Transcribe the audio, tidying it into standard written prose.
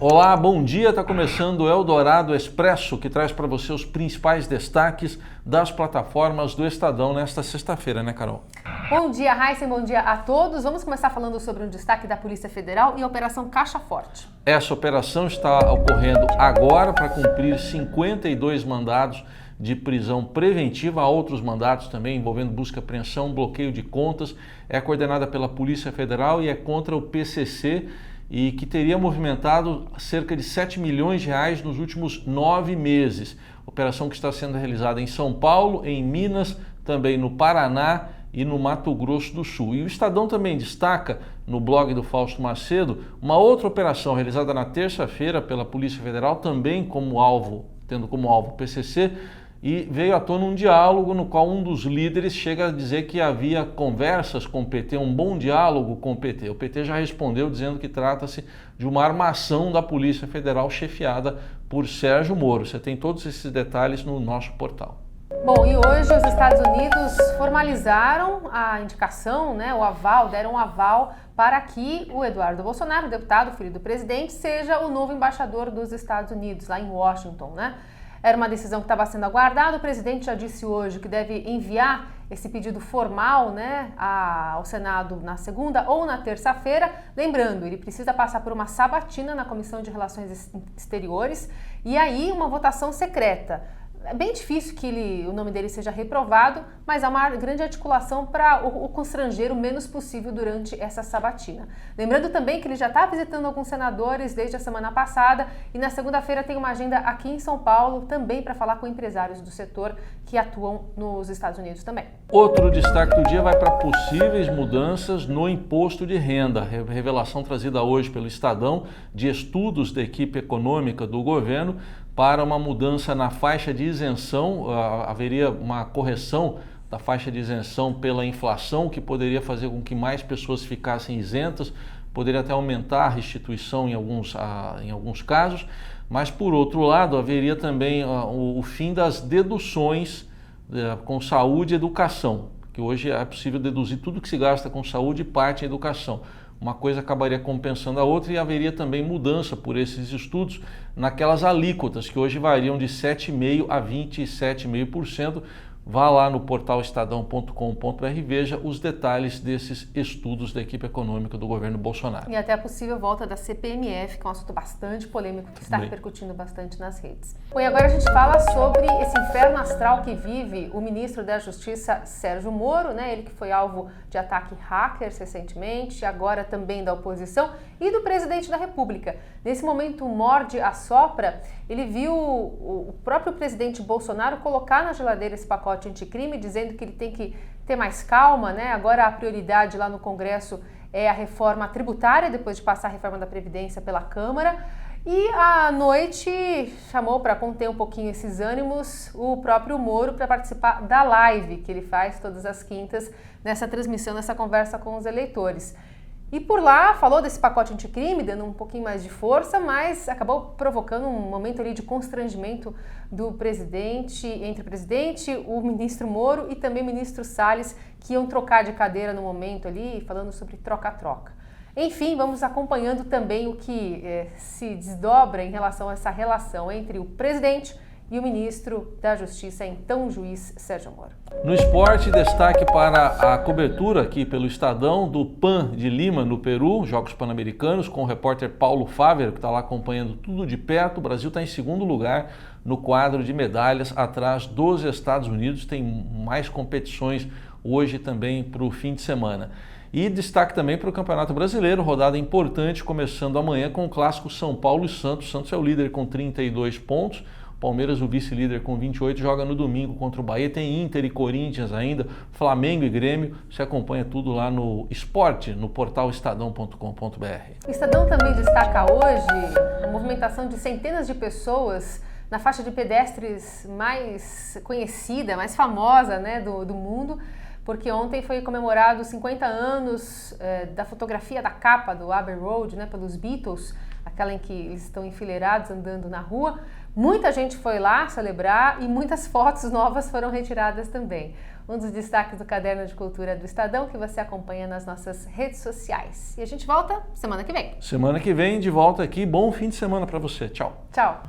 Olá, bom dia. Está começando o Eldorado Expresso, que traz para você os principais destaques das plataformas do Estadão nesta sexta-feira, né, Carol? Bom dia, Raíssen, bom dia a todos. Vamos começar falando sobre um destaque da Polícia Federal e a Operação Caixa Forte. Essa operação está ocorrendo agora para cumprir 52 mandados de prisão preventiva. Há outros mandados também envolvendo busca, apreensão, bloqueio de contas. É coordenada pela Polícia Federal e é contra o PCC, e que teria movimentado cerca de 7 milhões de reais nos últimos 9 meses. Operação que está sendo realizada em São Paulo, em Minas, também no Paraná e no Mato Grosso do Sul. E o Estadão também destaca, no blog do Fausto Macedo, uma outra operação realizada na terça-feira pela Polícia Federal, também tendo como alvo o PCC, e veio à tona um diálogo no qual um dos líderes chega a dizer que havia conversas com o PT, um bom diálogo com o PT. O PT já respondeu dizendo que trata-se de uma armação da Polícia Federal chefiada por Sérgio Moro. Você tem todos esses detalhes no nosso portal. Bom, e hoje os Estados Unidos formalizaram a indicação, deram um aval para que o Eduardo Bolsonaro, o deputado, filho do presidente, seja o novo embaixador dos Estados Unidos, lá em Washington, né? Era uma decisão que estava sendo aguardada. O presidente já disse hoje que deve enviar esse pedido formal, ao Senado na segunda ou na terça-feira. Lembrando, ele precisa passar por uma sabatina na Comissão de Relações Exteriores e aí uma votação secreta. É bem difícil que o nome dele seja reprovado, mas há uma grande articulação para o constranger o menos possível durante essa sabatina. Lembrando também que ele já está visitando alguns senadores desde a semana passada e na segunda-feira tem uma agenda aqui em São Paulo também para falar com empresários do setor que atuam nos Estados Unidos também. Outro destaque do dia vai para possíveis mudanças no imposto de renda. Revelação trazida hoje pelo Estadão de estudos da equipe econômica do governo para uma mudança na faixa de isenção. Haveria uma correção da faixa de isenção pela inflação, que poderia fazer com que mais pessoas ficassem isentas, poderia até aumentar a restituição em alguns casos, mas por outro lado haveria também o fim das deduções com saúde e educação, que hoje é possível deduzir tudo que se gasta com saúde e parte em educação. Uma coisa acabaria compensando a outra e haveria também mudança por esses estudos naquelas alíquotas que hoje variam de 7,5% a 27,5%. Vá lá no portal estadão.com.br e veja os detalhes desses estudos da equipe econômica do governo Bolsonaro. E até a possível volta da CPMF, que é um assunto bastante polêmico que está repercutindo bastante nas redes. Bom, e agora a gente fala sobre esse inferno astral que vive o ministro da Justiça, Sérgio Moro, ele que foi alvo de ataque hackers recentemente, agora também da oposição e do presidente da República. Nesse momento, morde-assopra, ele viu o próprio presidente Bolsonaro colocar na geladeira esse pacote anticrime, dizendo que ele tem que ter mais calma, Agora a prioridade lá no Congresso é a reforma tributária, depois de passar a reforma da Previdência pela Câmara. E à noite chamou para conter um pouquinho esses ânimos o próprio Moro para participar da live que ele faz todas as quintas nessa transmissão, nessa conversa com os eleitores. E por lá falou desse pacote anticrime, dando um pouquinho mais de força, mas acabou provocando um momento ali de constrangimento do presidente, entre o presidente, o ministro Moro e também o ministro Salles, que iam trocar de cadeira no momento ali, falando sobre troca-troca. Enfim, vamos acompanhando também o que se desdobra em relação a essa relação entre o presidente e o ministro da Justiça, então juiz Sérgio Moro. No esporte, destaque para a cobertura aqui pelo Estadão do PAN de Lima, no Peru, Jogos Pan-Americanos, com o repórter Paulo Fávero, que está lá acompanhando tudo de perto. O Brasil está em segundo lugar no quadro de medalhas, atrás dos Estados Unidos. Tem mais competições hoje também para o fim de semana. E destaque também para o Campeonato Brasileiro, rodada importante, começando amanhã com o clássico São Paulo e Santos. Santos é o líder com 32 pontos. Palmeiras, o vice-líder com 28, joga no domingo contra o Bahia. Tem Inter e Corinthians ainda, Flamengo e Grêmio. Você acompanha tudo lá no esporte, no portal estadão.com.br. O Estadão também destaca hoje a movimentação de centenas de pessoas na faixa de pedestres mais conhecida, mais famosa do mundo, porque ontem foi comemorado 50 anos da fotografia da capa do Abbey Road, pelos Beatles, aquela em que eles estão enfileirados andando na rua. Muita gente foi lá celebrar e muitas fotos novas foram retiradas também. um dos destaques do Caderno de Cultura do Estadão, que você acompanha nas nossas redes sociais. E a gente volta semana que vem. Semana que vem, de volta aqui. Bom fim de semana para você. Tchau. Tchau.